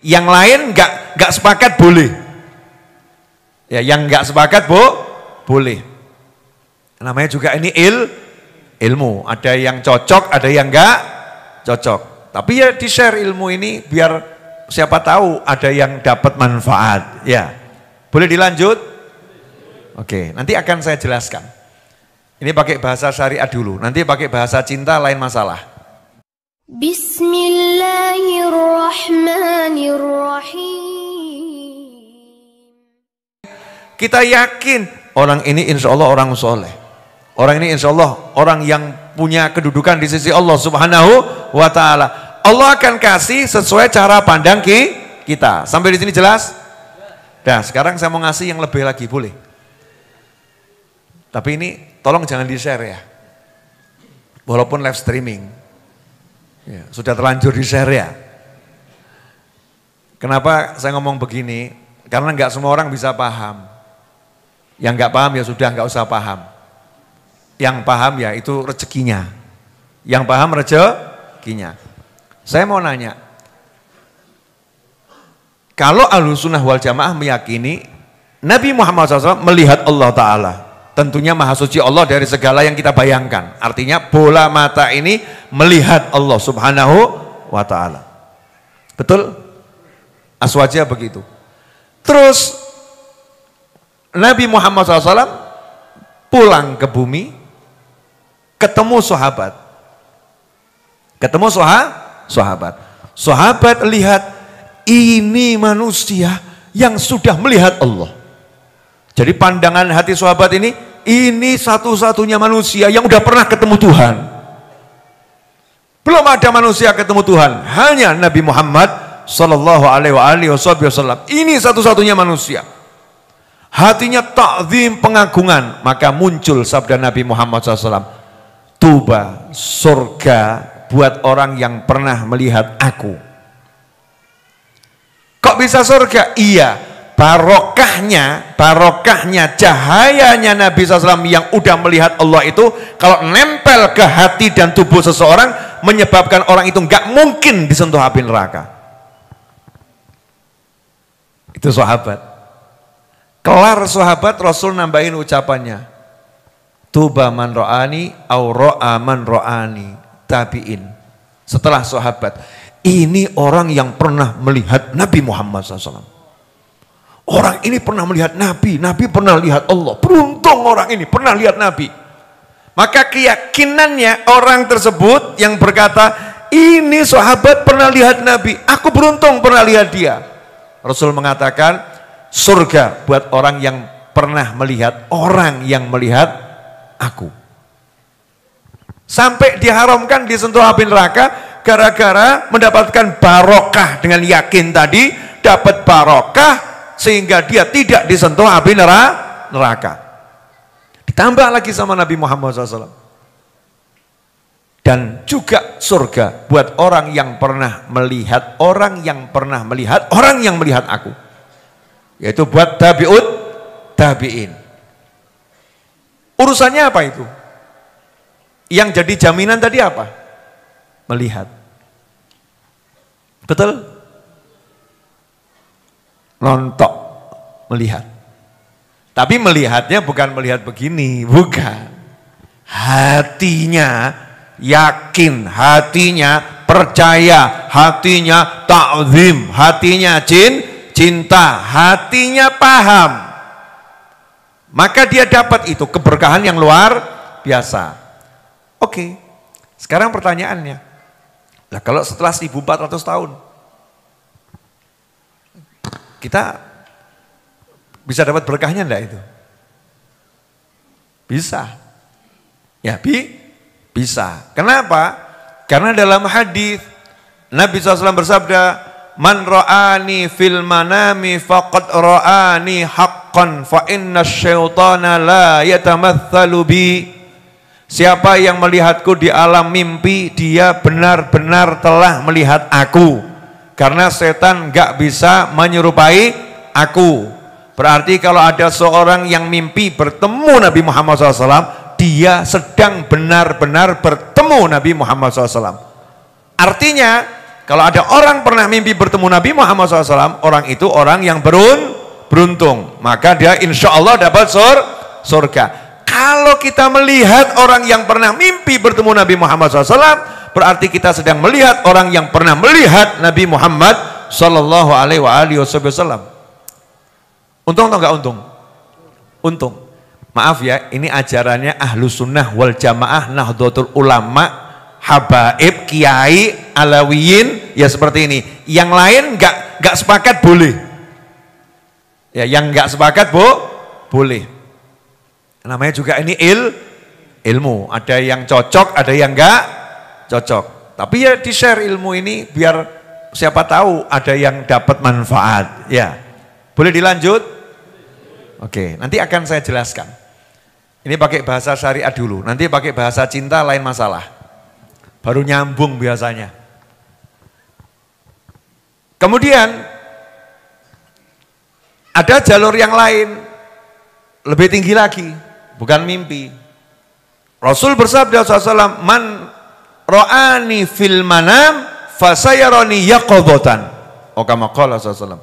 Yang lain nggak sepakat boleh. Ya, yang nggak sepakat boleh. Namanya juga ini ilmu. Ada yang cocok, ada yang nggak cocok. Tapi ya di-share ilmu ini biar siapa tahu ada yang dapat manfaat. Ya, boleh dilanjut? Oke, nanti akan saya jelaskan. Ini pakai bahasa syariat dulu, nanti pakai bahasa cinta lain masalah. Bismillahirrahmanirrahim. Kita yakin orang ini insya Allah orang soleh. Orang ini insya Allah orang yang punya kedudukan di sisi Allah Subhanahu wa ta'ala. Allah akan kasih sesuai cara pandang kita. Sampai di sini jelas? Nah, sekarang saya mau ngasih yang lebih lagi, boleh? Tapi ini tolong jangan di-share ya. Walaupun live streaming. Ya, sudah terlanjur di-share ya. Kenapa saya ngomong begini? Karena nggak semua orang bisa paham. Yang nggak paham ya sudah nggak usah paham. Yang paham ya itu rezekinya. Yang paham rezekinya. Saya mau nanya. Kalau Ahlussunnah wal Jamaah meyakini Nabi Muhammad SAW melihat Allah Ta'ala. Tentunya maha suci Allah dari segala yang kita bayangkan. Artinya bola mata ini melihat Allah Subhanahu wa ta'ala. Betul? Aswaja begitu. Terus Nabi Muhammad SAW pulang ke bumi, ketemu sahabat. Ketemu sahabat. Sahabat lihat ini manusia yang sudah melihat Allah. Jadi pandangan hati sahabat ini satu-satunya manusia yang udah pernah ketemu Tuhan. Belum ada manusia ketemu Tuhan, hanya Nabi Muhammad sallallahu alaihi wasallam. Ini satu-satunya manusia. Hatinya ta'zim, pengagungan, maka muncul sabda Nabi Muhammad SAW. Tuba, surga buat orang yang pernah melihat aku. Kok bisa surga? Iya. Barokahnya cahayanya Nabi SAW yang udah melihat Allah itu kalau nempel ke hati dan tubuh seseorang menyebabkan orang itu nggak mungkin disentuh api neraka. Itu sahabat. Kelar sahabat, Rasul nambahin ucapannya. Tuba man ro'ani au ro'a man ro'ani tabi'in. Setelah sahabat, ini orang yang pernah melihat Nabi Muhammad SAW. Orang ini pernah melihat Nabi, Nabi pernah lihat Allah. Beruntung orang ini pernah lihat Nabi. Maka keyakinannya orang tersebut yang berkata, ini sahabat pernah lihat Nabi, aku beruntung pernah lihat dia. Rasul mengatakan, surga buat orang yang pernah melihat orang yang melihat aku. Sampai diharamkan disentuh api neraka gara-gara mendapatkan barokah dengan yakin tadi, dapat barokah sehingga dia tidak disentuh api neraka. Ditambah lagi sama Nabi Muhammad SAW. Dan juga surga buat orang yang pernah melihat orang yang melihat aku. Yaitu buat tabi'in. Urusannya apa itu? Yang jadi jaminan tadi apa? Melihat. Betul? Nontok, melihat. Tapi melihatnya bukan melihat begini, bukan. Hatinya yakin, hatinya percaya, hatinya ta'zim, hatinya cinta, hatinya paham. Maka dia dapat itu keberkahan yang luar biasa. Oke, sekarang pertanyaannya. Nah, kalau setelah 1400 tahun kita bisa dapat berkahnya enggak itu? Bisa. Ya, bisa. Kenapa? Karena dalam hadis Nabi SAW bersabda, "Man ra'ani fil manami faqad ra'ani haqqan fa inna syaitana la yatamatsalu bi." Siapa yang melihatku di alam mimpi, dia benar-benar telah melihat aku. Karena setan nggak bisa menyerupai aku. Berarti kalau ada seorang yang mimpi bertemu Nabi Muhammad SAW, dia sedang benar-benar bertemu Nabi Muhammad SAW. Artinya kalau ada orang pernah mimpi bertemu Nabi Muhammad SAW, orang itu orang yang beruntung. Maka dia insya Allah dapat surga. Kalau kita melihat orang yang pernah mimpi bertemu Nabi Muhammad SAW, berarti kita sedang melihat orang yang pernah melihat Nabi Muhammad SAW. Untung atau enggak untung? Untung. Maaf ya, ini ajarannya Ahlus Sunnah wal Jamaah, Nahdlatul Ulama, habaib, kiai, alawiyin, ya seperti ini. Yang lain nggak sepakat boleh. Ya, yang nggak sepakat boleh. Namanya juga ini ilmu. Ada yang cocok, ada yang nggak cocok. Tapi ya di share ilmu ini biar siapa tahu ada yang dapat manfaat. Ya, boleh dilanjut? Oke, nanti akan saya jelaskan. Ini pakai bahasa syariat dulu. Nanti pakai bahasa cinta lain masalah. Baru nyambung biasanya. Kemudian ada jalur yang lain lebih tinggi lagi, bukan mimpi. Rasul bersabda SAW, man ro'ani fil manam fasayaroni yaqadhatan. Kama qala SAW.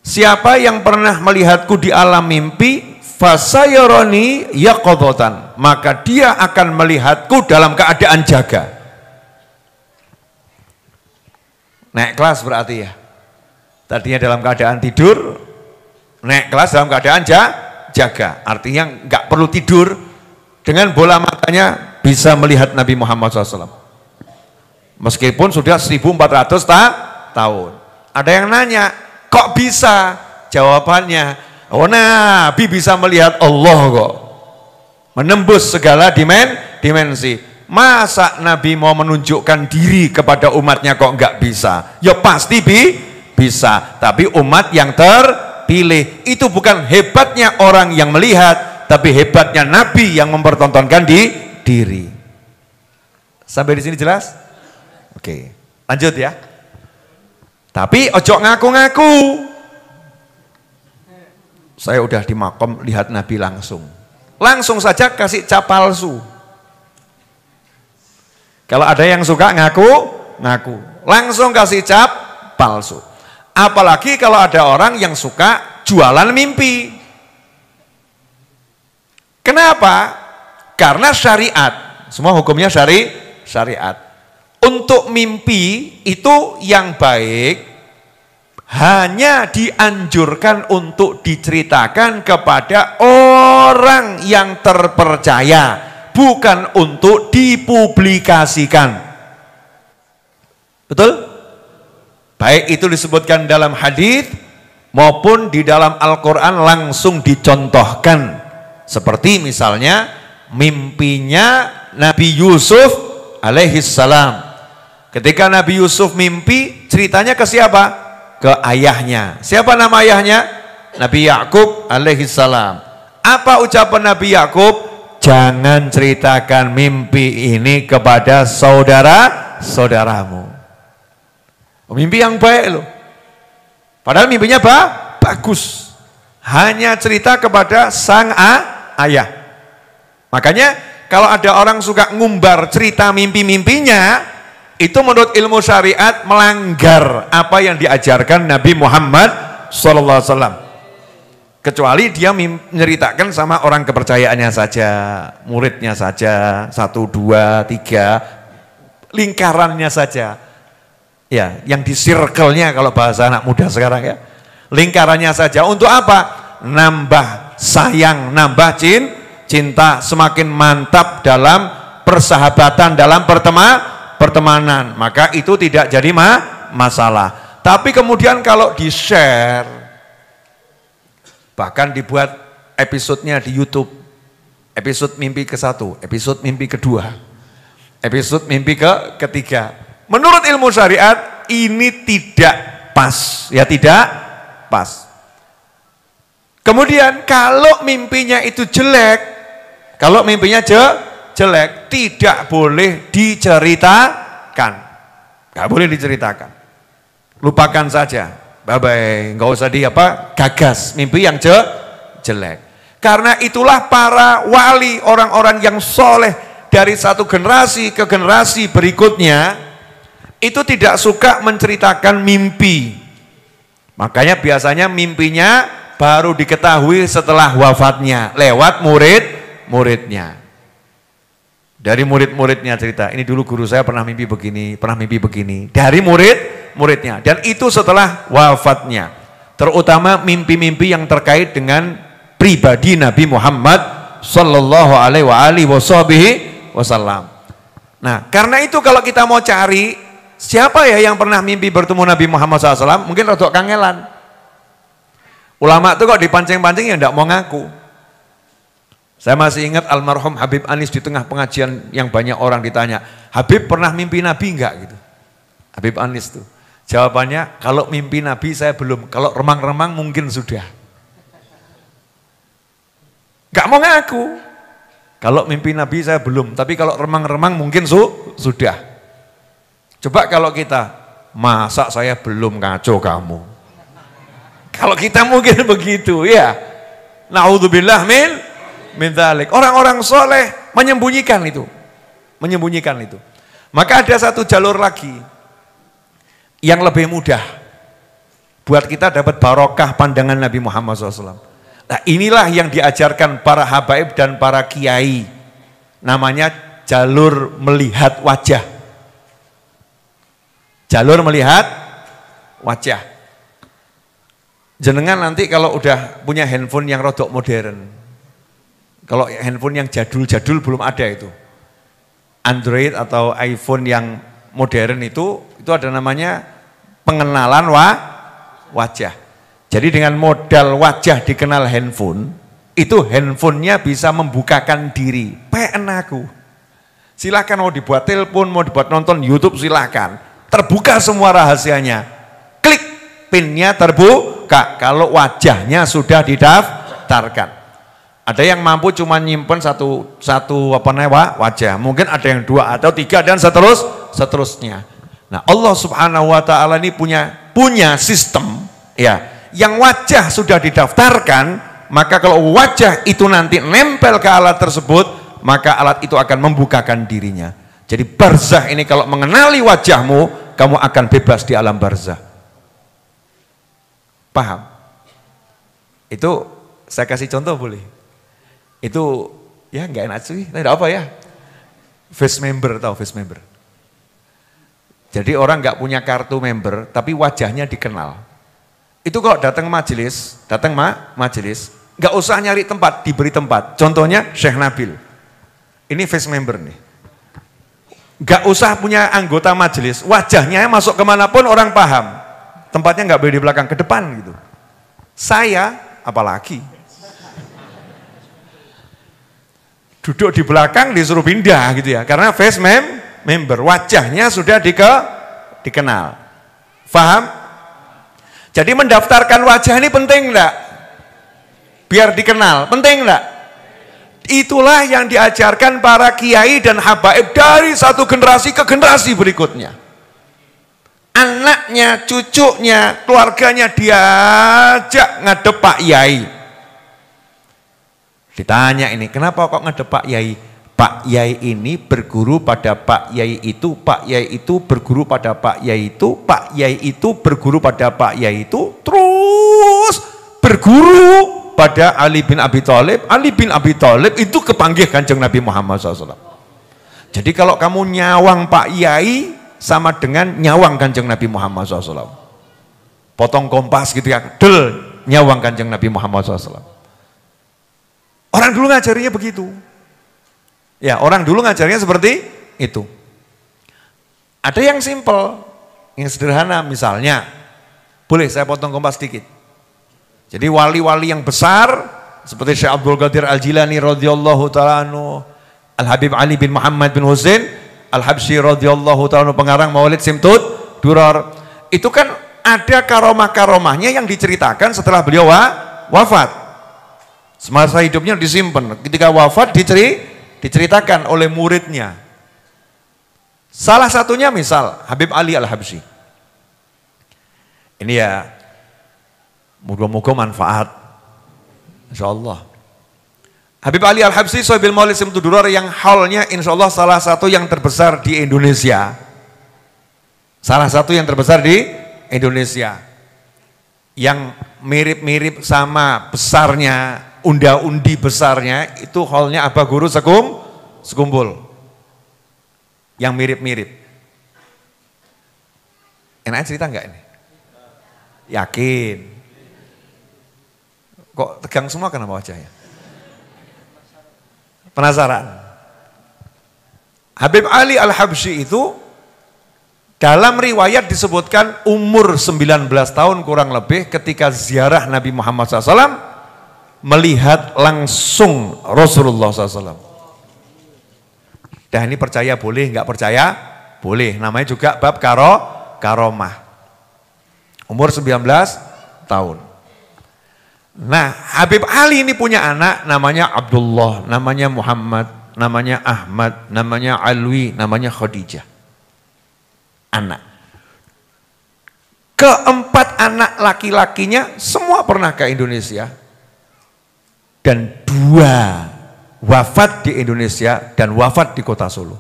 Siapa yang pernah melihatku di alam mimpi, fasayaroni yaqadhatan, maka dia akan melihatku dalam keadaan jaga. Naik kelas berarti ya. Tadinya dalam keadaan tidur, naik kelas dalam keadaan jaga. Artinya nggak perlu tidur, dengan bola matanya bisa melihat Nabi Muhammad SAW. Meskipun sudah 1400 tahun. Ada yang nanya, kok bisa? Jawabannya, oh Nabi bisa melihat Allah kok. Menembus segala dimensi. Masa Nabi mau menunjukkan diri kepada umatnya kok enggak bisa? Ya pasti bisa. Tapi umat yang terpilih. Itu bukan hebatnya orang yang melihat, tapi hebatnya Nabi yang mempertontonkan diri. Sampai di sini jelas? Oke, lanjut ya. Tapi ojo ngaku-ngaku. Saya udah di makom lihat Nabi langsung. Langsung saja kasih cap palsu. Kalau ada yang suka ngaku. Langsung kasih cap palsu. Apalagi kalau ada orang yang suka jualan mimpi. Kenapa? Karena syariat. Semua hukumnya syariat. Untuk mimpi itu yang baik hanya dianjurkan untuk diceritakan kepada orang yang terpercaya, bukan untuk dipublikasikan. Betul? Baik itu disebutkan dalam hadis maupun di dalam Al-Quran langsung dicontohkan. Seperti misalnya mimpinya Nabi Yusuf alaihissalam. Ketika Nabi Yusuf mimpi, ceritanya ke siapa? Ke ayahnya. Siapa nama ayahnya? Nabi Yakub alaihissalam. Apa ucapan Nabi Yakub? Jangan ceritakan mimpi ini kepada saudara-saudaramu. Mimpi yang baik loh. Padahal mimpinya bagus. Hanya cerita kepada sang ayah. Makanya kalau ada orang suka ngumbar cerita mimpi-mimpinya, itu menurut ilmu syariat melanggar apa yang diajarkan Nabi Muhammad SAW. Kecuali dia menceritakan sama orang kepercayaannya saja, muridnya saja, 1, 2, 3, lingkarannya saja. Ya, yang di circle-nya kalau bahasa anak muda sekarang ya. Lingkarannya saja. Untuk apa? Nambah sayang, nambah cinta, semakin mantap dalam persahabatan, dalam pertemanan, maka itu tidak jadi masalah. Tapi kemudian kalau di-share, bahkan dibuat episodenya di YouTube, episode mimpi ke-1, episode mimpi ke-2, episode mimpi ke-3. Menurut ilmu syariat ini tidak pas, ya tidak pas. Kemudian kalau mimpinya itu jelek, kalau mimpinya jelek, tidak boleh diceritakan. Gak boleh diceritakan. Lupakan saja. Bye-bye. Gak usah gagas mimpi yang jelek. Karena itulah para wali, orang-orang yang soleh dari satu generasi ke generasi berikutnya, itu tidak suka menceritakan mimpi. Makanya biasanya mimpinya baru diketahui setelah wafatnya, lewat murid-muridnya. Dari murid-muridnya cerita, ini dulu guru saya pernah mimpi begini, pernah mimpi begini. Dari murid-muridnya, dan itu setelah wafatnya. Terutama mimpi-mimpi yang terkait dengan pribadi Nabi Muhammad Sallallahu Alaihi Wasallam. Nah, karena itu kalau kita mau cari siapa ya yang pernah mimpi bertemu Nabi Muhammad SAW, mungkin rodok kangelan. Ulama itu kok dipancing-pancing ya tidak mau ngaku. Saya masih ingat almarhum Habib Anis di tengah pengajian yang banyak orang ditanya, Habib pernah mimpi Nabi enggak gitu? Habib Anis tuh. Jawabannya, kalau mimpi Nabi saya belum, kalau remang-remang mungkin sudah. Gak mau ngaku. Kalau mimpi Nabi saya belum, tapi kalau remang-remang mungkin sudah. Coba kalau kita, masa saya belum, ngaco kamu. Kalau kita mungkin begitu ya. Na'udzubillah min dzalik. Orang-orang soleh menyembunyikan itu. Menyembunyikan itu. Maka ada satu jalur lagi yang lebih mudah buat kita dapat barokah pandangan Nabi Muhammad SAW. Nah, inilah yang diajarkan para habaib dan para kiai. Namanya jalur melihat wajah. Jalur melihat wajah. Jenengan nanti kalau udah punya handphone yang rodok modern, kalau handphone yang jadul-jadul belum ada itu. Android atau iPhone yang modern itu ada namanya pengenalan wajah. Jadi dengan modal wajah dikenal handphone, itu handphonenya bisa membukakan diri. PN aku. Silahkan mau dibuat telepon, mau dibuat nonton YouTube silahkan. Terbuka semua rahasianya. Klik pinnya terbuka kalau wajahnya sudah didaftarkan. Ada yang mampu cuma nyimpen satu wajah, mungkin ada yang 2 atau 3 dan seterusnya. Nah, Allah Subhanahu wa taala ini punya sistem ya, yang wajah sudah didaftarkan, maka kalau wajah itu nanti nempel ke alat tersebut, maka alat itu akan membukakan dirinya. Jadi barzah ini kalau mengenali wajahmu, kamu akan bebas di alam barzah. Paham? Itu saya kasih contoh boleh? Itu ya nggak enak sih, tidak apa ya. Face member, tahu face member? Jadi orang nggak punya kartu member, tapi wajahnya dikenal. Itu kalau datang majelis, nggak usah nyari tempat, diberi tempat. Contohnya Syekh Nabil, ini face member nih. Nggak usah punya anggota majelis, wajahnya masuk kemanapun orang paham. Tempatnya nggak boleh di belakang, ke depan gitu. Saya, apalagi. Duduk di belakang disuruh pindah gitu ya, karena face member, wajahnya sudah dikenal. Faham? Jadi mendaftarkan wajah ini penting enggak? Biar dikenal, penting enggak? Itulah yang diajarkan para kiai dan habaib dari satu generasi ke generasi berikutnya. Anaknya, cucunya, keluarganya diajak ngadep Pak Yai. Ditanya ini, kenapa kok ngadep Pak Yai? Pak Yai ini berguru pada Pak Yai itu, Pak Yai itu berguru pada Pak Yai itu, Pak Yai itu berguru pada Pak Yai itu, terus berguru pada Ali bin Abi Thalib. Ali bin Abi Thalib itu kepanggih Kanjeng Nabi Muhammad SAW. Jadi kalau kamu nyawang Pak Yai, sama dengan nyawang Kanjeng Nabi Muhammad SAW. Potong kompas gitu ya, del, nyawang Kanjeng Nabi Muhammad SAW. Orang dulu ngajarinya begitu. Ya, orang dulu ngajarinya seperti itu. Ada yang simple, yang sederhana, misalnya, boleh saya potong kompas sedikit. Jadi wali-wali yang besar, seperti Syekh Abdul Qadir Al-Jilani radhiyallahu ta'ala anhu, Al-Habib Ali bin Muhammad bin Husain Al-Habsyi radhiyallahu ta'ala anhu, pengarang Maulid Simtud Durar, itu kan ada karomah-karomahnya yang diceritakan setelah beliau wafat. Semasa hidupnya disimpan, ketika wafat diceritakan oleh muridnya. Salah satunya misal Habib Ali Al-Habsyi. Ini ya, moga-moga manfaat, insyaallah. Habib Ali Al-Habsyi Shahibul Maulid Simtud Durar yang haulnya insyaallah salah satu yang terbesar di Indonesia. Salah satu yang terbesar di Indonesia. Yang mirip-mirip sama besarnya, unda-undi besarnya, itu hallnya Abah Guru Sekumpul. Yang mirip-mirip. Enak cerita enggak ini? Yakin? Kok tegang semua kenapa wajahnya? Penasaran? Habib Ali Al-Habsyi itu dalam riwayat disebutkan umur 19 tahun kurang lebih ketika ziarah Nabi Muhammad SAW melihat langsung Rasulullah SAW. Dan ini percaya boleh, enggak percaya boleh. Namanya juga bab karomah. Umur 19 tahun. Nah, Habib Ali ini punya anak namanya Abdullah, namanya Muhammad, namanya Ahmad, namanya Alwi, namanya Khadijah. Anak. Keempat anak laki-lakinya semua pernah ke Indonesia. Dan 2 wafat di Indonesia dan wafat di kota Solo.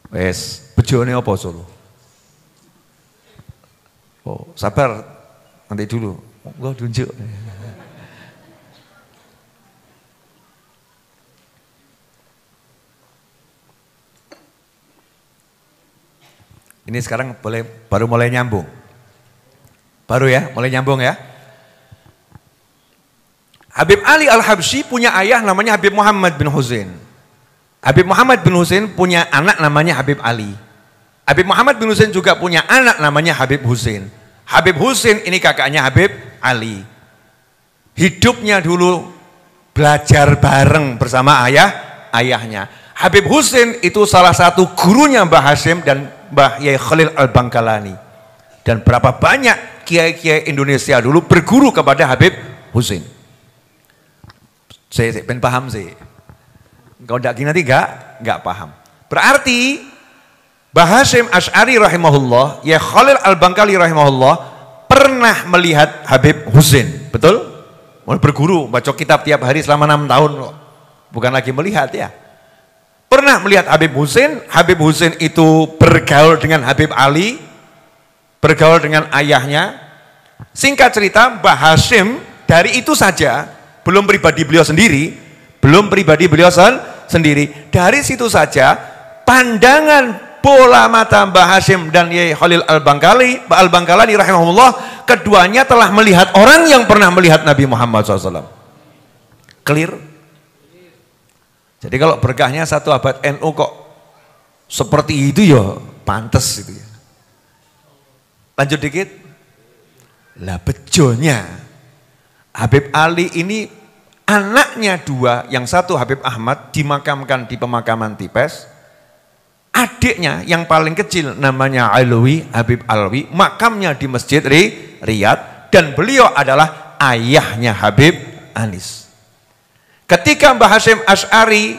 Wes, bejone apa Solo? Oh, sabar, nanti dulu. Enggak tunjuk. Ini sekarang baru mulai nyambung. Baru ya, mulai nyambung ya. Habib Ali Al-Habsyi punya ayah namanya Habib Muhammad bin Husain. Habib Muhammad bin Husain punya anak namanya Habib Ali. Habib Muhammad bin Husain juga punya anak namanya Habib Husain. Habib Husain ini kakaknya Habib Ali. Hidupnya dulu belajar bareng bersama ayahnya. Habib Husain itu salah satu gurunya Mbah Hashim dan Mbah Yai Khalil Al-Bangkalani. Dan berapa banyak kiai-kiai Indonesia dulu berguru kepada Habib Husain. Saya pengen paham sih. Kalau tidak gini nanti enggak paham. Berarti Mbah Hashim Asy'ari rahimahullah, Yai Khalil Al-Bangkali rahimahullah pernah melihat Habib Husain, betul? Mau berguru, baca kitab tiap hari selama 6 tahun loh. Bukan lagi melihat ya. Pernah melihat Habib Husain. Habib Husain itu bergaul dengan Habib Ali, bergaul dengan ayahnya. Singkat cerita, Mbah Hashim dari itu saja, belum pribadi beliau sendiri, dari situ saja pandangan bola mata Mbah Hashim dan Yai Khalil Al-Bangkalani rahimahullah, keduanya telah melihat orang yang pernah melihat Nabi Muhammad SAW. Clear? Jadi kalau berkahnya satu abad NU kok seperti itu ya pantes itu ya. Lanjut dikit. Lah bejonya Habib Ali ini anaknya 2, yang satu Habib Ahmad dimakamkan di pemakaman Tipes. Adiknya yang paling kecil namanya Alwi, Habib Alwi, makamnya di Masjid Riyadh, dan beliau adalah ayahnya Habib Anis. Ketika Mbah Hashim Asy'ari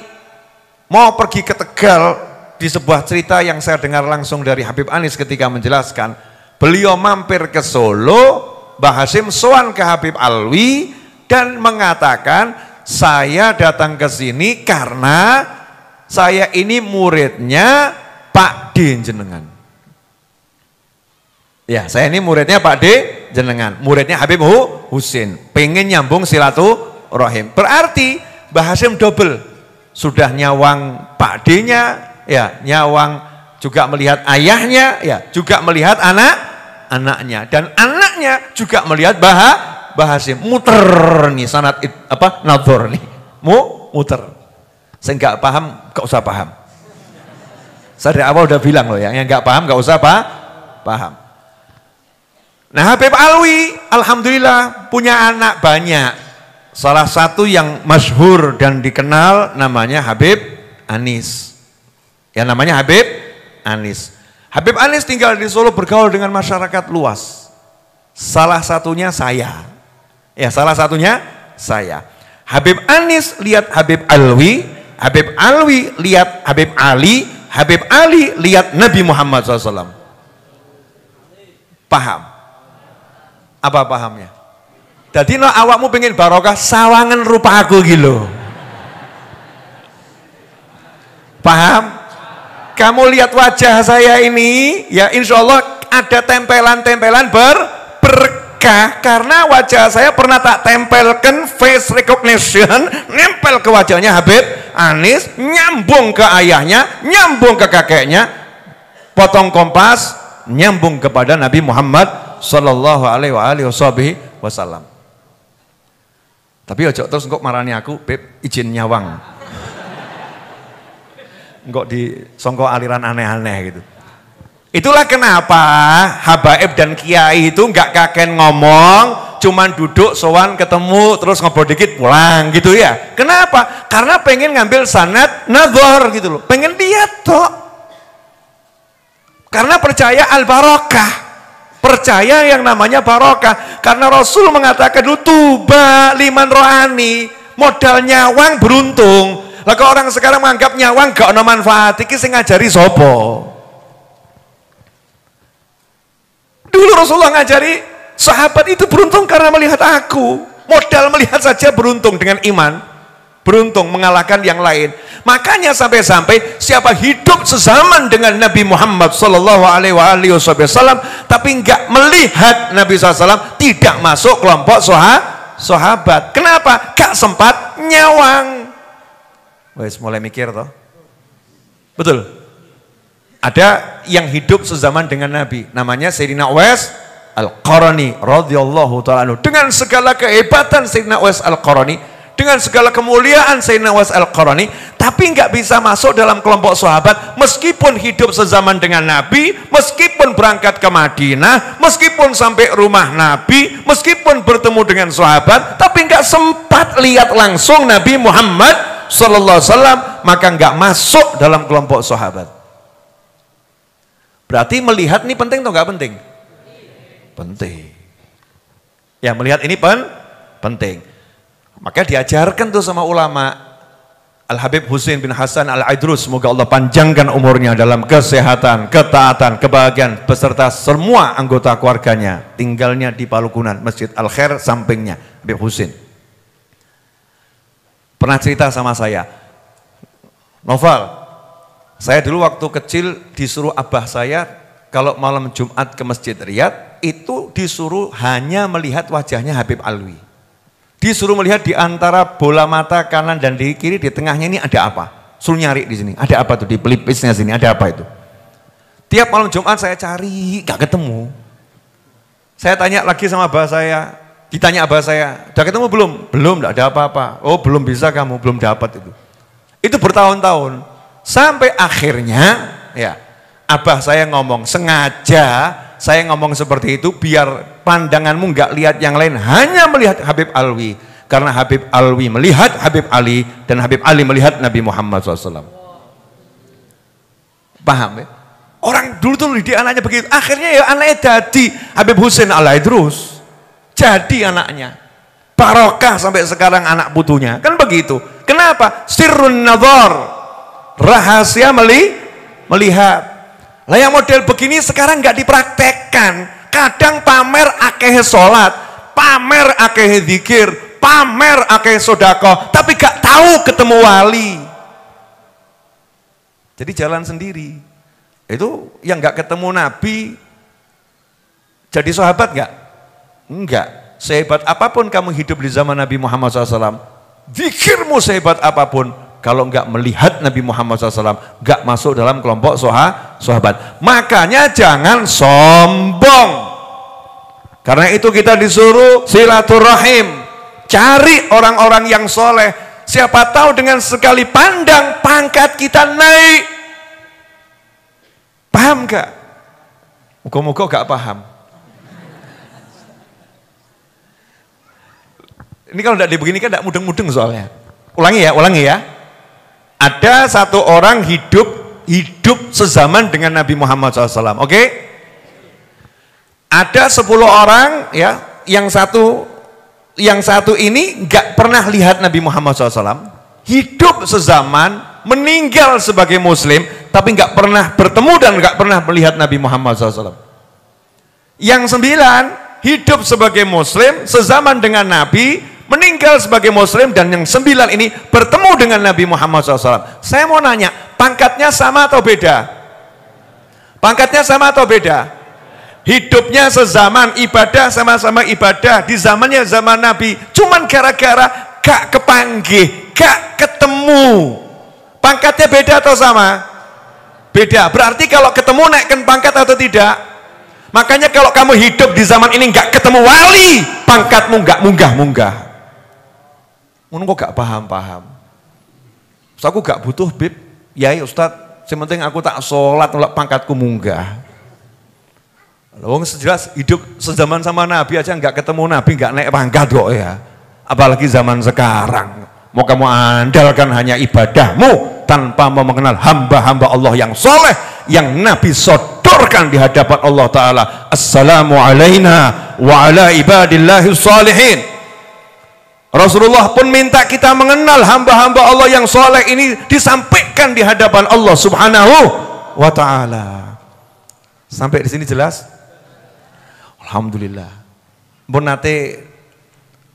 mau pergi ke Tegal, di sebuah cerita yang saya dengar langsung dari Habib Anis ketika menjelaskan, beliau mampir ke Solo, Mbah Hashim sowan ke Habib Alwi dan mengatakan, saya datang ke sini karena saya ini muridnya Pak D jenengan. Ya, saya ini muridnya Pak D jenengan, muridnya Habib Husain. Pengen nyambung silaturahim. Berarti Mbah Hashim double. Sudah nyawang Pak D-nya, ya, nyawang juga melihat ayahnya, ya, juga melihat anaknya, dan anaknya juga melihat Mbah Hashim. Muter nih sanad nadzor nih. Muter. Saya nggak paham, nggak usah paham. Saya dari awal udah bilang loh ya, yang nggak paham nggak usah paham. Nah, Habib Alwi alhamdulillah punya anak banyak. Salah satu yang masyhur dan dikenal namanya Habib Anis. Ya, namanya Habib Anis. Habib Anis tinggal di Solo, bergaul dengan masyarakat luas. Salah satunya saya. Ya, salah satunya saya. Habib Anis lihat Habib Alwi, Habib Alwi lihat Habib Ali, Habib Ali lihat Nabi Muhammad SAW. Paham? Apa pahamnya? Jadi no awakmu pengen barokah sawangan rupa aku gitu. Paham? kamu lihat wajah saya ini, ya insya Allah ada tempelan-tempelan berkah, karena wajah saya pernah tak tempelkan face recognition, nempel ke wajahnya Habib Anis, nyambung ke ayahnya, nyambung ke kakeknya, potong kompas, nyambung kepada Nabi Muhammad sallallahu alaihi wasallam. Tapi ojo terus kok marani aku, Beb, izin nyawang. Kok disongko aliran aneh-aneh gitu. Itulah kenapa habaib dan kiai itu nggak kakek ngomong, cuman duduk sowan ketemu terus ngobrol dikit pulang gitu ya. Kenapa? Karena pengen ngambil sanad nazar gitu loh. Pengen lihat toh. Karena percaya al-barokah. Percaya yang namanya barokah. Karena Rasul mengatakan dulu tuba liman rohani, modal nyawang beruntung. Lah kok orang sekarang menganggap nyawang gak ada manfaat, iki sing ngajari sopo. Dulu Rasulullah ngajari sahabat itu beruntung karena melihat aku. Modal melihat saja beruntung dengan iman. Beruntung mengalahkan yang lain. Makanya sampai-sampai siapa hidup sezaman dengan Nabi Muhammad sallallahu alaihi wasallam tapi enggak melihat Nabi SAW, tidak masuk kelompok sahabat. Kenapa? Gak sempat nyawang. Wes mulai mikir toh. Betul. Ada yang hidup sezaman dengan Nabi, namanya Sayyidina Uwais Al-Qarani radhiyallahu taala anhu. Dengan segala kehebatan Sayyidina Uwais Al-Qarani, dengan segala kemuliaan Sayyidina Uwais Al-Qarani, tapi nggak bisa masuk dalam kelompok sahabat meskipun hidup sezaman dengan Nabi, meskipun berangkat ke Madinah, meskipun sampai rumah Nabi, meskipun bertemu dengan sahabat, tapi nggak sempat lihat langsung Nabi Muhammad sallallahu alaihi wasallam, maka nggak masuk dalam kelompok sahabat. Berarti melihat ini penting atau nggak penting? Penting. Ya, melihat ini penting. Maka diajarkan tuh sama ulama. Al-Habib Husain bin Hasan Al-Aidrus, semoga Allah panjangkan umurnya dalam kesehatan, ketaatan, kebahagiaan beserta semua anggota keluarganya. Tinggalnya di Palukunan, Masjid Al-Khair sampingnya Habib Husain. Pernah cerita sama saya, Novel, saya dulu waktu kecil disuruh abah saya kalau malam Jumat ke Masjid Riyadh itu disuruh hanya melihat wajahnya Habib Alwi. Disuruh melihat di antara bola mata kanan dan di kiri, di tengahnya ini ada apa? Suruh nyari di sini, ada apa tuh di pelipisnya sini, ada apa itu? Tiap malam Jumat saya cari, gak ketemu. Saya tanya lagi sama abah saya, ditanya abah saya, udah ketemu belum? Belum, enggak ada apa-apa. Oh, belum bisa kamu, belum dapat itu. Itu bertahun-tahun. Sampai akhirnya, ya, abah saya ngomong, sengaja saya ngomong seperti itu biar pandanganmu enggak lihat yang lain, hanya melihat Habib Alwi. Karena Habib Alwi melihat Habib Ali dan Habib Ali melihat Nabi Muhammad SAW. Paham ya? Orang dulu tuh dididik anaknya begitu. Akhirnya ya anaknya jadi Habib Husain Al-Aidrus. Jadi anaknya barokah sampai sekarang anak putunya kan begitu. Kenapa? Sirrun nazar, rahasia melihat. Lah yang model begini sekarang nggak dipraktekkan. Kadang pamer akeh sholat, pamer akeh zikir, pamer akeh sodako, tapi gak tahu ketemu wali. Jadi jalan sendiri. Itu yang nggak ketemu Nabi jadi sahabat nggak? Enggak. Sehebat apapun kamu hidup di zaman Nabi Muhammad SAW, zikirmu sehebat apapun, kalau enggak melihat Nabi Muhammad SAW, enggak masuk dalam kelompok sahabat. Makanya jangan sombong. Karena itu kita disuruh silaturahim, cari orang-orang yang soleh. Siapa tahu dengan sekali pandang pangkat kita naik. Paham enggak? Moga-moga enggak paham. Ini kalau tidak dibegini kan tidak mudeng-mudeng soalnya. Ulangi ya. Ada satu orang hidup sezaman dengan Nabi Muhammad SAW, oke? Ada 10 orang ya, yang satu ini nggak pernah lihat Nabi Muhammad SAW, hidup sezaman, meninggal sebagai Muslim, tapi nggak pernah bertemu dan nggak pernah melihat Nabi Muhammad SAW. Yang 9 hidup sebagai Muslim, sezaman dengan Nabi, meninggal sebagai Muslim, dan yang 9 ini bertemu dengan Nabi Muhammad SAW. Saya mau nanya, Pangkatnya sama atau beda? Pangkatnya sama atau beda? Hidupnya sezaman, ibadah sama-sama ibadah di zamannya zaman Nabi. Cuman gara-gara gak kepanggih, gak ketemu. Pangkatnya beda atau sama? Beda. Berarti kalau ketemu naikkan pangkat atau tidak? Makanya kalau kamu hidup di zaman ini gak ketemu wali, pangkatmu gak munggah-munggah. Kok gak paham-paham? Ustaz, aku gak butuh bib. Ya Ustaz, sementing aku tak sholat, pangkatku munggah. Wong sejelas hidup sezaman sama Nabi aja nggak ketemu Nabi, nggak naik pangkat kok ya. Apalagi zaman sekarang. Mau kamu andalkan hanya ibadahmu tanpa mau mengenal hamba-hamba Allah yang soleh, yang Nabi sodorkan di hadapan Allah Ta'ala. Assalamu alayna wa ala ibadillahi sholihin. Rasulullah pun minta kita mengenal hamba-hamba Allah yang soleh ini disampaikan di hadapan Allah Subhanahu wa Ta'ala. Sampai di sini jelas? Alhamdulillah. Pun nate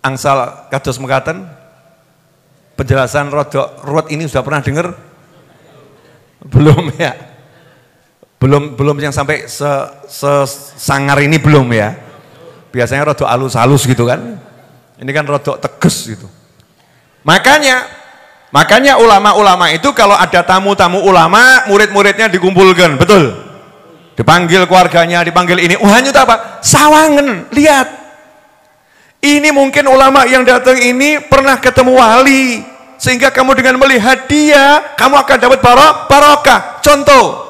angsal kados mekaten penjelasan rodok ruwet ini sudah pernah dengar? Belum ya? Belum yang sampai sangar ini belum ya? Biasanya rodok halus-halus gitu kan? Ini kan rodok tegas gitu. Makanya ulama-ulama itu kalau ada tamu-tamu ulama, murid-muridnya dikumpulkan, betul? Dipanggil keluarganya, dipanggil ini. Hanya apa? Sawangen, lihat. Ini mungkin ulama yang datang ini pernah ketemu wali. Sehingga kamu dengan melihat dia, kamu akan dapat barokah. Contoh,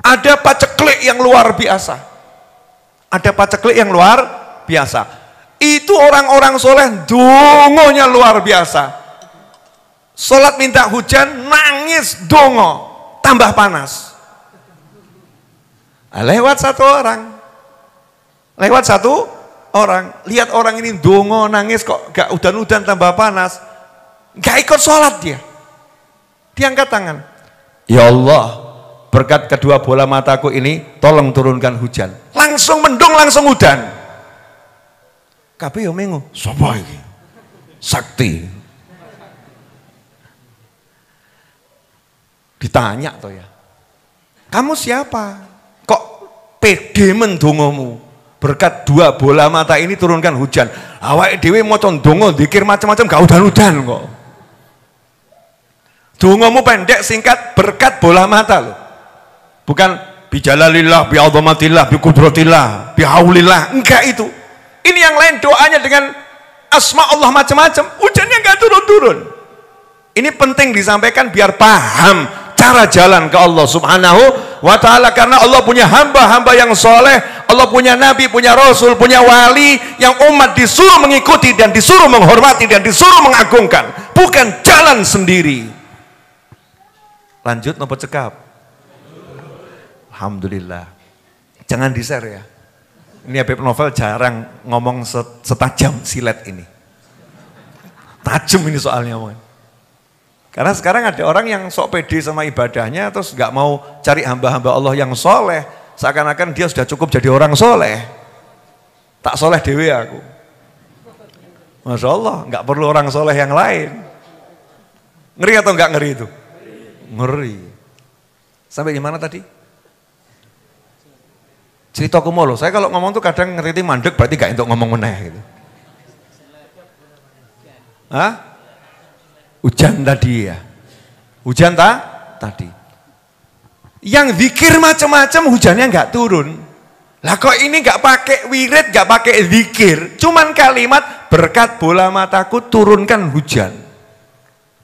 ada paceklik yang luar biasa. Ada paceklik yang luar biasa. Itu orang-orang soleh, dongonya luar biasa. Sholat minta hujan, nangis dongo, tambah panas. Lewat satu orang, lihat orang ini dongo nangis kok gak udan-udan tambah panas, gak ikut sholat dia angkat tangan, ya Allah, berkat kedua bola mataku ini tolong turunkan hujan. Langsung mendung, langsung udan. Kabeh yo mengu, sapa iki? Sakti. Ditanya toh ya, kamu siapa? Pede mendongomu, berkat dua bola mata ini turunkan hujan. Awake dhewe maca ndonga zikir macam-macam gak udan-udan kok. Dongomu pendek singkat berkat bola mata loh. Bukan bijalalillah, bi'azamatillah, biqudratillah, bihaulillah, enggak itu. Ini yang lain doanya dengan asma Allah macam-macam, hujannya enggak turun-turun. Ini penting disampaikan biar paham cara jalan ke Allah Subhanahu wa Ta'ala, karena Allah punya hamba-hamba yang soleh, Allah punya nabi, punya rasul, punya wali yang umat disuruh mengikuti dan disuruh menghormati dan disuruh mengagungkan, bukan jalan sendiri. Lanjut nopo cekap? Alhamdulillah. Jangan di-share ya. Ini Habib Novel jarang ngomong setajam silet ini. Tajam ini soalnya ngomongin. Karena sekarang ada orang yang sok pede sama ibadahnya terus nggak mau cari hamba-hamba Allah yang soleh, seakan-akan dia sudah cukup jadi orang soleh. Tak soleh dewe aku. Masya Allah, nggak perlu orang soleh yang lain. Ngeri atau nggak ngeri itu? Ngeri. Sampai di mana tadi? Cerita kumolo. Saya kalau ngomong tuh kadang ngerti mandek, berarti nggak untuk ngomong meneh gitu. Hah? Hujan tadi ya, hujan tadi. Yang zikir macam-macam hujannya nggak turun. Lah kok ini nggak pakai wirid, nggak pakai zikir, cuman kalimat berkat bola mataku turunkan hujan.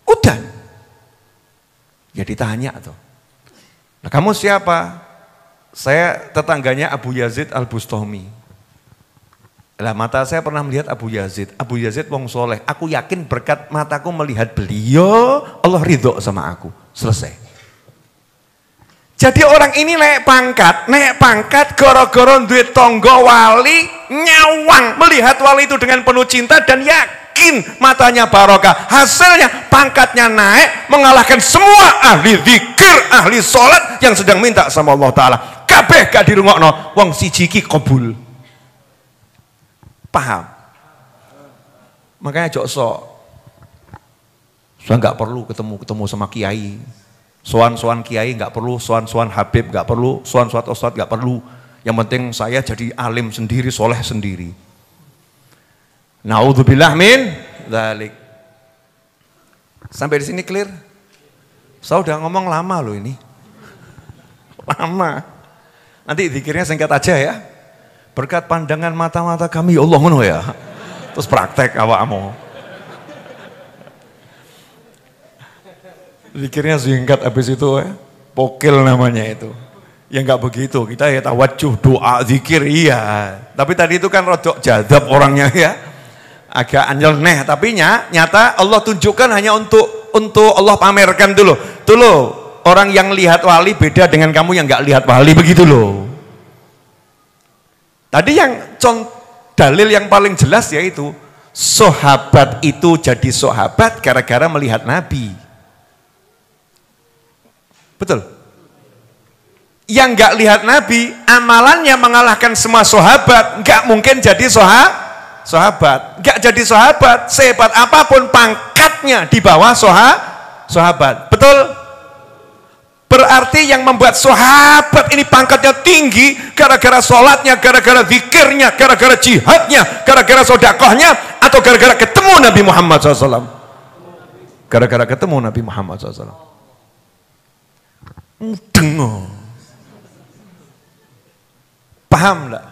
Udah. Ya ditanya tuh. Nah kamu siapa? Saya tetangganya Abu Yazid Al-Bustami. Lah mata saya pernah melihat Abu Yazid. Abu Yazid wong soleh. Aku yakin berkat mataku melihat beliau, Allah ridho sama aku. Selesai. Jadi orang ini naik pangkat gara-gara duit tonggo wali, nyawang melihat wali itu dengan penuh cinta dan yakin matanya barokah. Hasilnya pangkatnya naik, mengalahkan semua ahli zikir, ahli sholat yang sedang minta sama Allah Ta'ala. Kabeh gak dirungokno, wong siji iki kabul. Paham? Makanya jok sok. Saya nggak perlu ketemu sama kiai. Soan-soan kiai nggak perlu, soan-soan habib nggak perlu, soan-soan ustadz nggak perlu. Yang penting saya jadi alim sendiri, soleh sendiri. Naudzubillah min dzalik. Sampai di sini clear? Saya udah ngomong lama loh ini. Lama. Nanti zikirnya singkat aja ya. Berkat pandangan mata-mata kami, Allah ngono ya. Terus praktek awakmu. Zikirnya singkat habis itu ya. Pokil namanya itu. Ya enggak begitu, kita ya tawajuh, doa, zikir iya. Tapi tadi itu kan rodok jadab orangnya ya. Agak anjelneh, tapi nyata Allah tunjukkan hanya untuk Allah pamerkan dulu. Tuh loh, orang yang lihat wali beda dengan kamu yang enggak lihat wali, begitu loh. Tadi yang dalil yang paling jelas yaitu sahabat itu jadi sahabat gara-gara melihat Nabi. Betul? Yang enggak lihat Nabi, amalannya mengalahkan semua sahabat, enggak mungkin jadi sahabat. Enggak jadi sahabat, sehebat apapun pangkatnya di bawah sahabat. Betul? Berarti yang membuat sahabat ini pangkatnya tinggi gara-gara sholatnya, gara-gara zikirnya, gara-gara jihadnya, gara-gara sodakohnya, atau gara-gara ketemu Nabi Muhammad SAW. Gara-gara ketemu Nabi Muhammad SAW. Dengar. Paham enggak?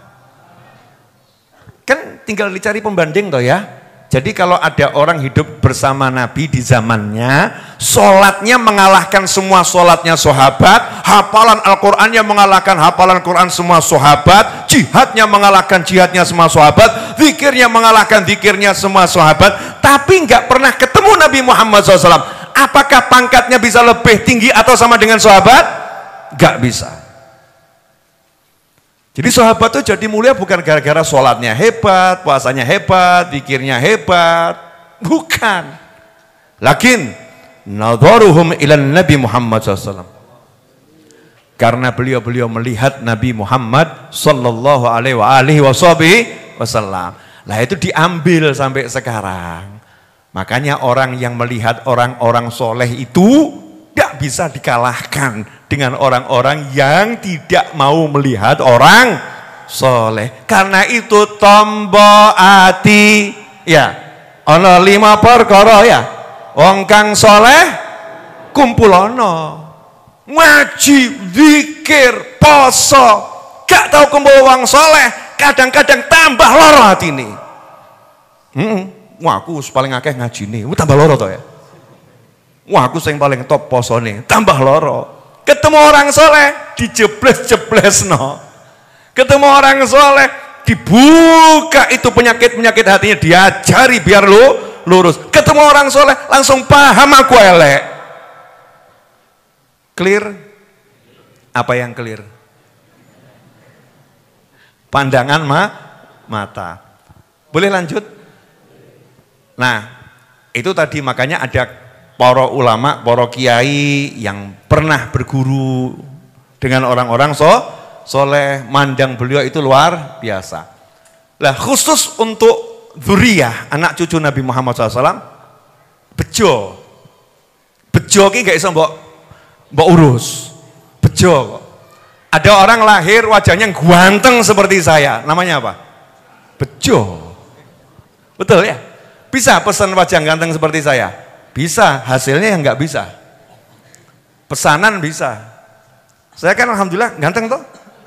Kan tinggal dicari pembanding toh ya. Jadi kalau ada orang hidup bersama Nabi di zamannya, sholatnya mengalahkan semua sholatnya sahabat, hafalan Al-Qurannya mengalahkan hafalan Quran semua sahabat, jihadnya mengalahkan jihadnya semua sahabat, zikirnya mengalahkan zikirnya semua sahabat, tapi nggak pernah ketemu Nabi Muhammad SAW. Apakah pangkatnya bisa lebih tinggi atau sama dengan sahabat? Nggak bisa. Jadi sahabat itu jadi mulia bukan gara-gara sholatnya hebat, puasanya hebat, zikirnya hebat, bukan. Lakin nadharuhum ilan Nabi Muhammad SAW. Karena beliau melihat Nabi Muhammad sallallahu alaihi wasallam. Lah itu diambil sampai sekarang. Makanya orang yang melihat orang-orang soleh itu tidak bisa dikalahkan dengan orang-orang yang tidak mau melihat orang soleh. Karena itu tombo ati ya ono 5 perkara ya wong kang soleh kumpulono ngaji, zikir, poso, gak tahu kumpul wong soleh kadang-kadang tambah loro atine. Wah aku paling akeh ngajine tambah loro to ya. Wah aku yang paling top posone tambah loro. Ketemu orang soleh dijebles-jebles no. Ketemu orang soleh dibuka itu penyakit-penyakit hatinya, diajari biar lurus. Ketemu orang soleh langsung paham aku elek. Clear? Apa yang clear? Pandangan mata. Boleh lanjut? Nah itu tadi makanya ada para ulama, para kiai yang pernah berguru dengan orang-orang soleh, mandang beliau itu luar biasa. Lah khusus untuk dzurriyyah, anak cucu Nabi Muhammad SAW, bejo ki gak bisa mbok urus, bejo kok. Ada orang lahir wajahnya ganteng seperti saya, namanya apa? Bejo. Betul ya? Bisa pesan wajah ganteng seperti saya? Bisa, hasilnya yang nggak bisa. Pesanan bisa. Saya kan alhamdulillah ganteng toh.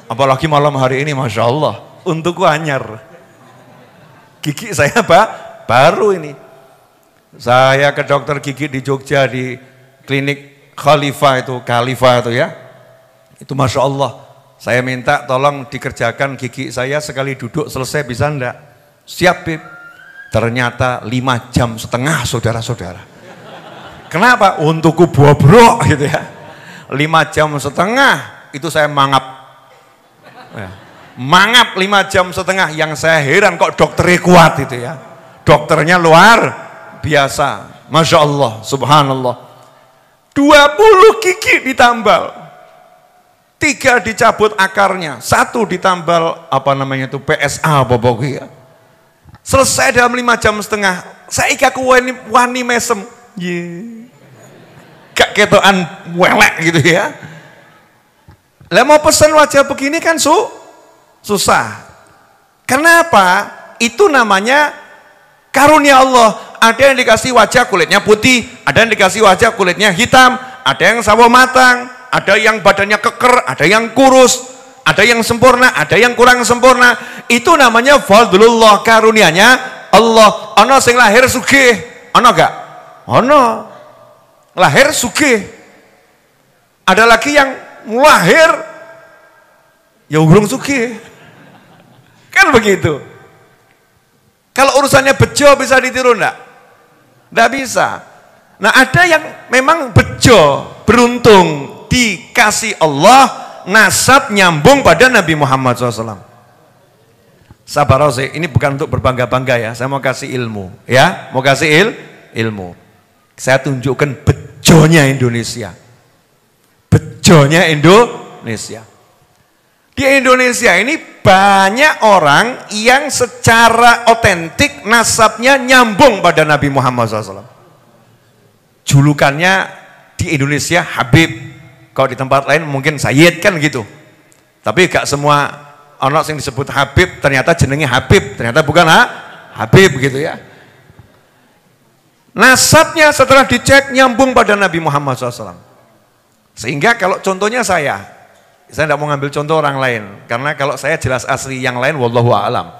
Apalagi malam hari ini, masya Allah, untukku anyar. Gigi saya baru ini. Saya ke dokter gigi di Jogja di klinik Khalifah itu ya. Itu masya Allah. Saya minta tolong dikerjakan gigi saya sekali duduk selesai bisa enggak? Siap Bib. Ternyata 5,5 jam saudara-saudara. Kenapa? Untukku bobrok gitu ya. 5,5 jam itu saya mangap. Ya. Mangap 5,5 jam. Yang saya heran kok dokternya kuat itu ya. Dokternya luar biasa. Masya Allah, subhanallah. 20 gigi ditambal. 3 dicabut akarnya. 1 ditambal PSA apa pokoknya. Selesai dalam 5,5 jam. Saiki aku wani mesem. gak ketokan welek gitu ya. Lah mau pesen wajah begini kan susah. Kenapa? Itu namanya karunia Allah. Ada yang dikasih wajah kulitnya putih, ada yang dikasih wajah kulitnya hitam, ada yang sawo matang, ada yang badannya keker, ada yang kurus, ada yang sempurna, ada yang kurang sempurna. Itu namanya fadlullah, karunianya Allah. Ono sing lahir sugih, ono gak? Ono. Lahir sugih. Ada lagi yang lahir ya urung sugih. Kan begitu. Kalau urusannya bejo bisa ditiru enggak? Enggak bisa. Nah, ada yang memang bejo, beruntung dikasih Allah nasab nyambung pada Nabi Muhammad SAW. Sabar ini bukan untuk berbangga-bangga ya, saya mau kasih ilmu ya, mau kasih ilmu. Saya tunjukkan bejonya Indonesia. Bejonya Indonesia. Di Indonesia ini banyak orang yang secara otentik nasabnya nyambung pada Nabi Muhammad SAW. Julukannya di Indonesia Habib. Kalau di tempat lain mungkin Sayyid kan gitu. Tapi gak semua orang yang disebut Habib ternyata jenenge Habib, ternyata bukan Habib gitu ya. Nasabnya setelah dicek nyambung pada Nabi Muhammad SAW. Sehingga kalau contohnya saya tidak mau ngambil contoh orang lain. Karena kalau saya jelas asli, yang lain wallahu a'lam.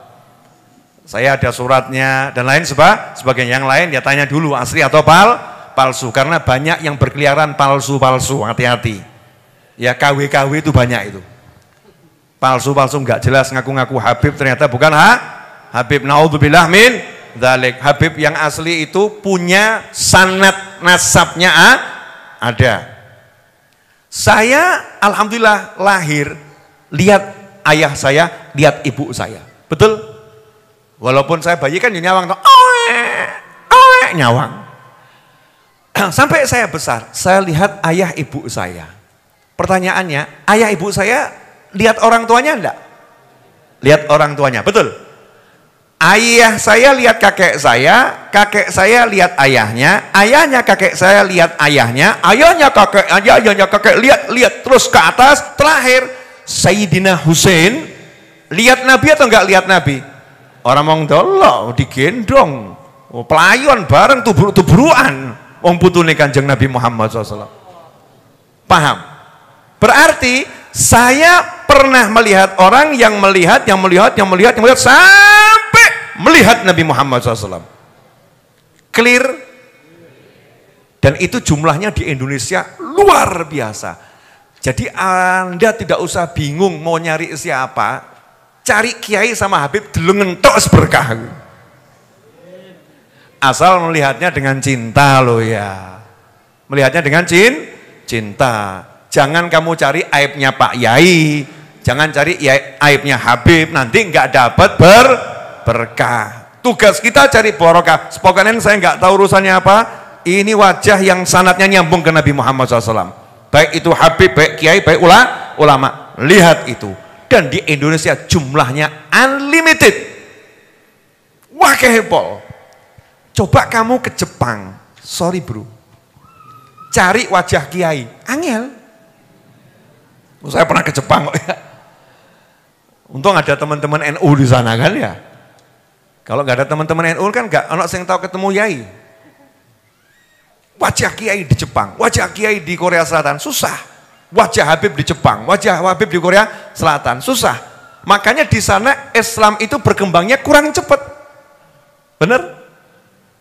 Saya ada suratnya dan lain sebagainya. Yang lain dia tanya dulu asli atau palsu. Karena banyak yang berkeliaran palsu-palsu, hati-hati. Ya KW-KW itu banyak itu. Palsu-palsu nggak jelas, ngaku-ngaku Habib ternyata bukan Habib. Naudzubillah min dzalik. Habib yang asli itu punya sanad nasabnya ada. Saya alhamdulillah lahir lihat ayah saya, lihat ibu saya. Betul? Walaupun saya bayi kan nyawang tuh, nyawang. Sampai saya besar, saya lihat ayah ibu saya. Pertanyaannya, ayah ibu saya lihat orang tuanya enggak? Lihat orang tuanya, betul? Ayah saya lihat kakek saya lihat ayahnya, ayahnya kakek saya lihat ayahnya, ayahnya kakek lihat terus ke atas, terakhir Sayyidina Husain lihat Nabi atau enggak lihat Nabi? Orang mau dolok, digendong, pelayon bareng tubruan, wong putune Kanjeng Nabi Muhammad SAW. Paham? Berarti saya pernah melihat orang yang melihat sampai melihat Nabi Muhammad SAW. Clear? Dan itu jumlahnya di Indonesia luar biasa. Jadi Anda tidak usah bingung mau nyari siapa. Cari kiai sama Habib delengen tok berkah. Asal melihatnya dengan cinta loh ya. Melihatnya dengan cinta. Jangan kamu cari aibnya Pak Yai. Jangan cari aibnya Habib. Nanti nggak dapat berkah. Tugas kita cari barokah. Sepokoknya saya nggak tahu urusannya apa. Ini wajah yang sanadnya nyambung ke Nabi Muhammad SAW. Baik itu Habib, baik kiai, baik ulama. Lihat itu. Dan di Indonesia jumlahnya unlimited. Wah kehebol. Coba kamu ke Jepang. Sorry bro. Cari wajah kiai. Angel. Saya pernah ke Jepang kok ya. Untung ada teman-teman NU di sana kan ya. Kalau nggak ada teman-teman NU kan nggak anak yang tahu ketemu yai. Wajah kiai di Jepang, wajah kiai di Korea Selatan susah. Wajah Habib di Jepang, wajah Habib di Korea Selatan susah. Makanya di sana Islam itu berkembangnya kurang cepat. Bener?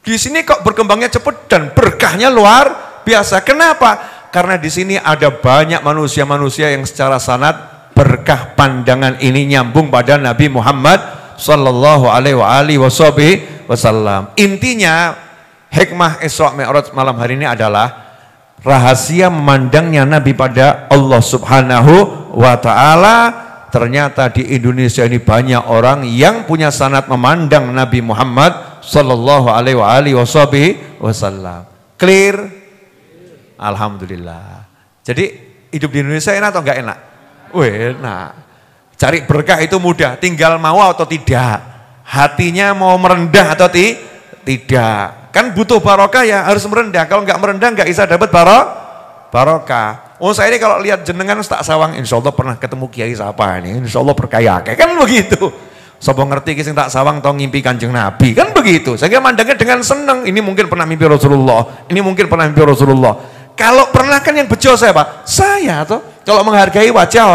Di sini kok berkembangnya cepat dan berkahnya luar biasa. Kenapa? Karena di sini ada banyak manusia-manusia yang secara sanad berkah pandangan ini nyambung pada Nabi Muhammad sallallahu alaihi wasallam. Intinya hikmah Isra Mi'raj malam hari ini adalah rahasia memandangnya Nabi pada Allah Subhanahu wa taala. Ternyata di Indonesia ini banyak orang yang punya sanad memandang Nabi Muhammad sallallahu alaihi wasallam. Clear? Alhamdulillah. Jadi hidup di Indonesia enak atau enggak enak? Enak. Cari berkah itu mudah, tinggal mau atau tidak. Hatinya mau merendah atau tidak. Kan butuh barokah ya harus merendah. Kalau enggak merendah enggak bisa dapat barokah. Oh saya ini kalau lihat jenengan tak sawang, insya Allah pernah ketemu kiai siapa ini, insya Allah berkaya, kan begitu. Sopo ngerti kisah tak sawang tau ngimpi Kanjeng Nabi, kan begitu. Saya mandangnya dengan senang, ini mungkin pernah mimpi Rasulullah, ini mungkin pernah mimpi Rasulullah. Kalau pernah kan yang bejo saya Pak, saya tuh kalau menghargai wajah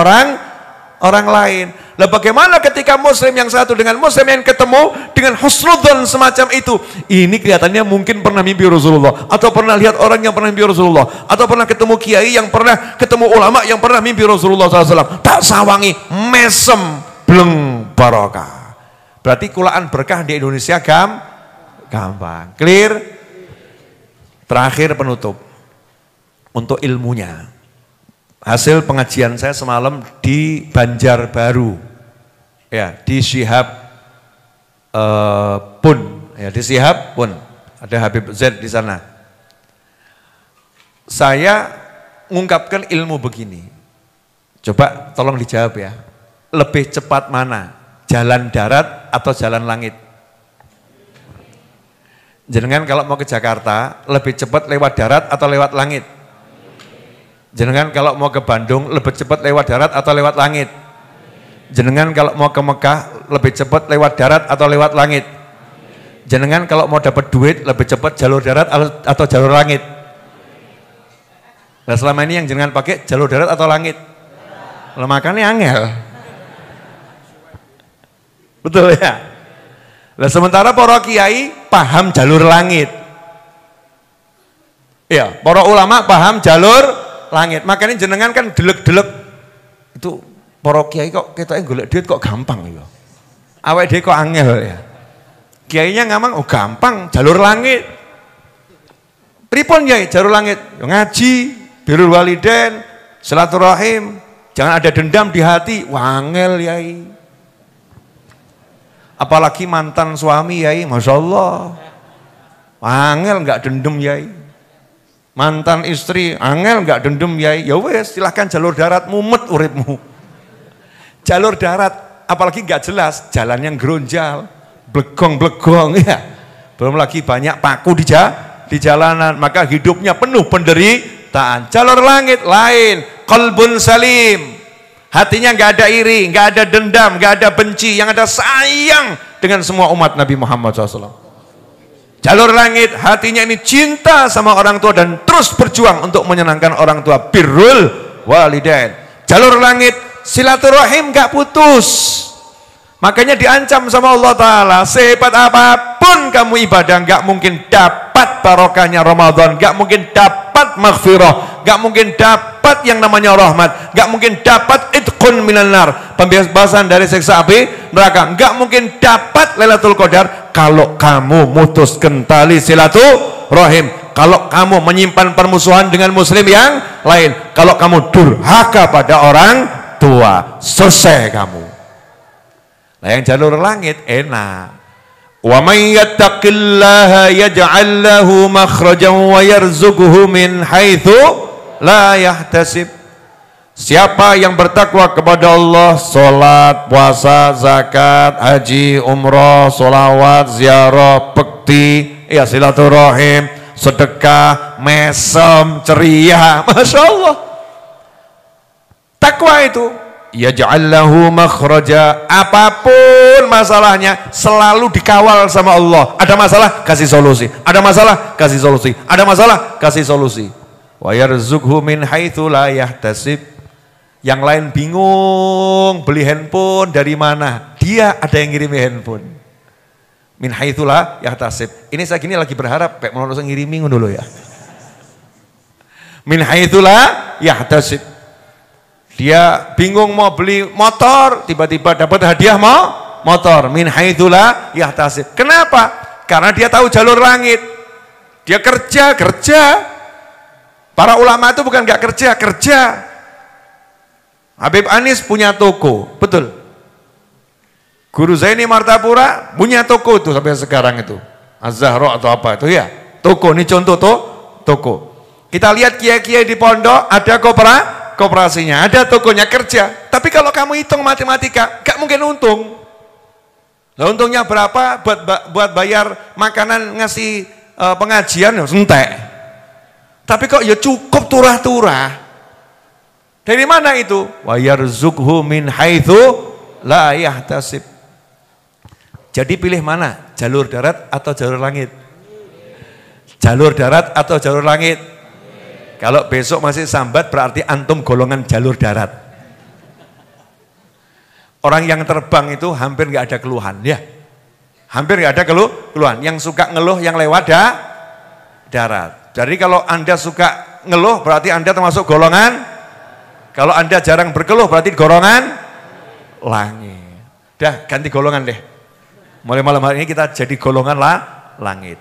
orang lain. Lah bagaimana ketika muslim yang satu dengan muslim yang ketemu dengan husnudzon semacam itu? Ini kelihatannya mungkin pernah mimpi Rasulullah, atau pernah lihat orang yang pernah mimpi Rasulullah, atau pernah ketemu kiai yang pernah ketemu ulama yang pernah mimpi Rasulullah SAW. Tak sawangi, mesem, bleng, barokah. Berarti kulaan berkah di Indonesia gampang. Clear? Terakhir penutup untuk ilmunya. Hasil pengajian saya semalam di Banjarbaru, ya di Syihab Pun, ya di Syihab Pun ada Habib Z di sana. Saya mengungkapkan ilmu begini, coba tolong dijawab ya, lebih cepat mana, jalan darat atau jalan langit? Jenengan kalau mau ke Jakarta lebih cepat lewat darat atau lewat langit? Jenengan kalau mau ke Bandung lebih cepat lewat darat atau lewat langit? Jenengan kalau mau ke Mekah lebih cepat lewat darat atau lewat langit? Jenengan kalau mau dapat duit lebih cepat jalur darat atau jalur langit? Nah selama ini yang jenengan pakai jalur darat atau langit? Lah makanya angel. Betul ya? Lah sementara para kiai paham jalur langit. Ya, para ulama paham jalur langit. Makanya jenengan kan delek-delek itu para kiai kok ketoknya golek duit kok gampang ya. Awake dhewe kok angel ya. Kiainya ngamang oh gampang jalur langit. Pripun yai jalur langit? Ngaji, birrul walidain, silaturahim, jangan ada dendam di hati. Wangel yai. Apalagi mantan suami yai, Masya Allah. Wangel enggak dendam yai. Mantan istri, angel enggak dendam yai. Ya wes silahkan jalur darat mumet uripmu. Jalur darat apalagi enggak jelas, jalan yang geronjal, blegong-blegong ya. Belum lagi banyak paku di jalanan, maka hidupnya penuh penderitaan. Jalur langit lain, qalbun salim. Hatinya enggak ada iri, enggak ada dendam, enggak ada benci, yang ada sayang dengan semua umat Nabi Muhammad SAW. Jalur langit, hatinya ini cinta sama orang tua dan terus berjuang untuk menyenangkan orang tua, birrul walidain. Jalur langit, silaturahim gak putus. Makanya diancam sama Allah Ta'ala, sehebat apapun kamu ibadah, gak mungkin dapat barokahnya Ramadan, gak mungkin dapat maghfirah, gak mungkin dapat yang namanya rahmat, gak mungkin dapat itqun minan nar, pembebasan dari siksa api neraka, gak mungkin dapat Lailatul Qadar kalau kamu mutuskan tali silaturahim, kalau kamu menyimpan permusuhan dengan muslim yang lain, kalau kamu durhaka pada orang tua, selesai kamu. Nah yang jalur langit enak. Wa may yattaqillaha yaj'al lahu makhrajan wa yarzuqhu min haitsu la yahtasib. Siapa yang bertakwa kepada Allah, salat, puasa, zakat, haji, umrah, sholawat, ziarah, bekti, ya silaturahim, sedekah, mesem, ceria, Masya Allah. Takwa itu yaj'al lahu makhraja, apapun masalahnya selalu dikawal sama Allah. Ada masalah kasih solusi, ada masalah kasih solusi, ada masalah kasih solusi. Wa yarzuqhu min haitsu la yahtasib. Yang lain bingung beli handphone dari mana, dia ada yang ngirimi handphone. Min haitsu la yahtasib. Ini saya gini lagi berharap kayak mau ngirimi dulu ya. Min haitsu la yahtasib. Dia bingung mau beli motor, tiba-tiba dapat hadiah motor. Min haitsu la yahtasib. Kenapa? Karena dia tahu jalur langit. Dia kerja. Para ulama itu bukan nggak kerja. Habib Anis punya toko, betul. Guru Zaini Martapura punya toko itu sampai sekarang itu. Az-Zahra atau apa itu ya. Toko, ini contoh toko. Kita lihat kiai-kiai di pondok ada koperasinya, ada tokonya kerja. Tapi kalau kamu hitung matematika, gak mungkin untung. Nah, untungnya berapa buat bayar makanan ngasih pengajian? Entek. Tapi kok ya cukup turah-turah. Dari mana itu? Wa yarzuqhu min haitsu la yahtasib. Jadi pilih mana? Jalur darat atau jalur langit? Jalur darat atau jalur langit? Kalau besok masih sambat berarti antum golongan jalur darat. Orang yang terbang itu hampir nggak ada keluhan, ya. Hampir nggak ada keluhan. Yang suka ngeluh yang lewat darat. Jadi kalau Anda suka ngeluh berarti Anda termasuk golongan. Kalau Anda jarang berkeluh berarti golongan langit. Dah ganti golongan deh. Mulai malam hari ini kita jadi golongan langit.